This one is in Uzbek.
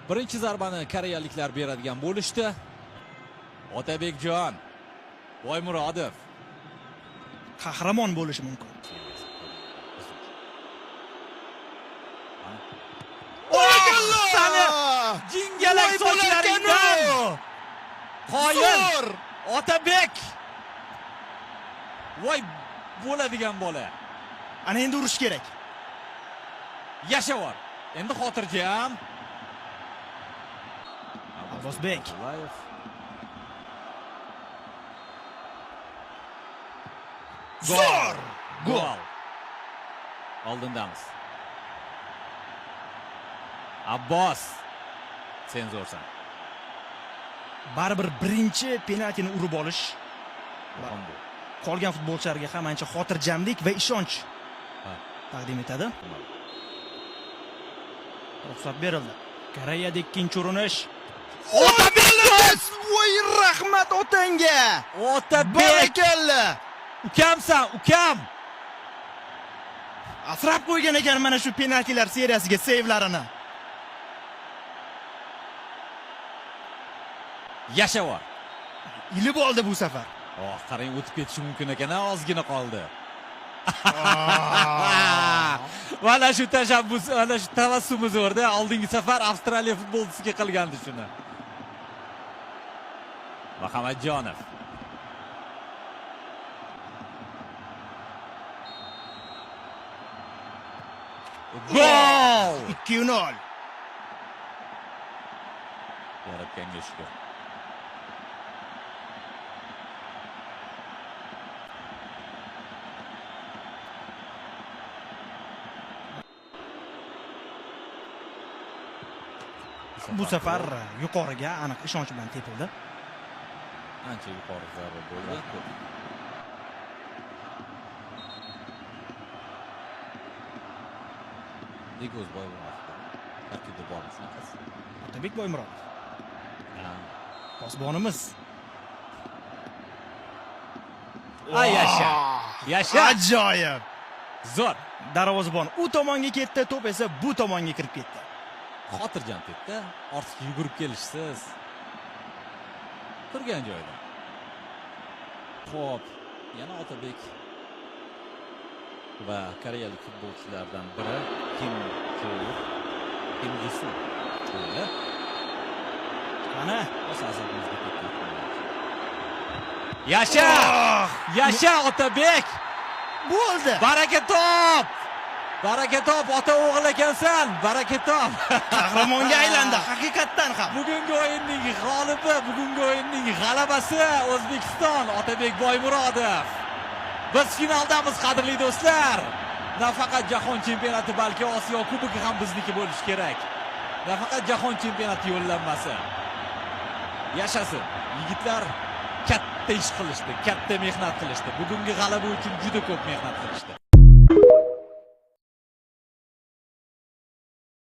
Birinchi zarbani koreyaliklar beradigan bo'lishdi. Otabekjon Boymurodov qahramon bo'lishi mumkin. Sani jingalak sochlaringdan qoyil Otabek. Voy bo'ladigan bola. Ana endi urish kerak. Yashavor. Endi xotirjam. Abbosbek. Zo'r! Gol. Oldindamiz. Abbos. Sen zo'rsan. Baribir birinchi penaltini urib olish Muhim bu. qolgan futbolchilarga ham ancha xotirjamlik va ishonch taqdim etadi. Ruxsat berildi. Koreyada ikkinchi urinish. Otabek! Voy rahmat otangga. Otabek! Barakalla. Ukamsan, ukam. Asrab qo'ygan ekan mana shu penaltilar seriyasiga sevlarini. Yashavor. Ilib oldi bu safar. Qarang, o'tib ketishi mumkin ekan, ozgina qoldi. Mana shu tashabbus, mana shu tabassum zo'rda. Oldingi safar Avstraliya futbolchisiga qilgandi shuni. Muhammadjonov. Gol! 2-0. Yaratganga shukr. Bu safar yuqoriga aniq ishonch bilan tepildi. Ancha yuqori zarba bo'ldi. Negoz Boymurodov. Tarkibda bormi shunaqasi? Otabek Boymurodov. Posbonimiz. Ay yasha. Yasha. Ajoyib. Zo'r. Darvozabon u tomonga ketdi, to'p esa bu tomonga kirib ketdi. Xotirjam ketdi. Ortiqcha yugurib kelishsiz. Turgan joyda. Xo'p, yana Otabek va koreyalik futbolchilardan biri Kim Ji-soo. Mana asosimizga ketdi. Yasha! Yasha Otabek! bo'ldi. Baraka top! Baraka top, ota o'g'il ekansan. Baraka top. Qahramonga aylandi haqiqatdan ham. Bugungi o'yinning g'olibi, bugungi o'yinning g'alabasi O'zbekiston, Otabek Boymurodov. Biz finaldamiz, qadrli do'stlar. Nafaqat jahon chempionati, balki Osiyo kubogi ham bizniki bo'lishi kerak. Nafaqat jahon chempionati yo'llanmasi. Yashasin. Yigitlar katta ish qilishdi, katta mehnat qilishdi. Bugungi g'alaba uchun juda ko'p mehnat qilishdi.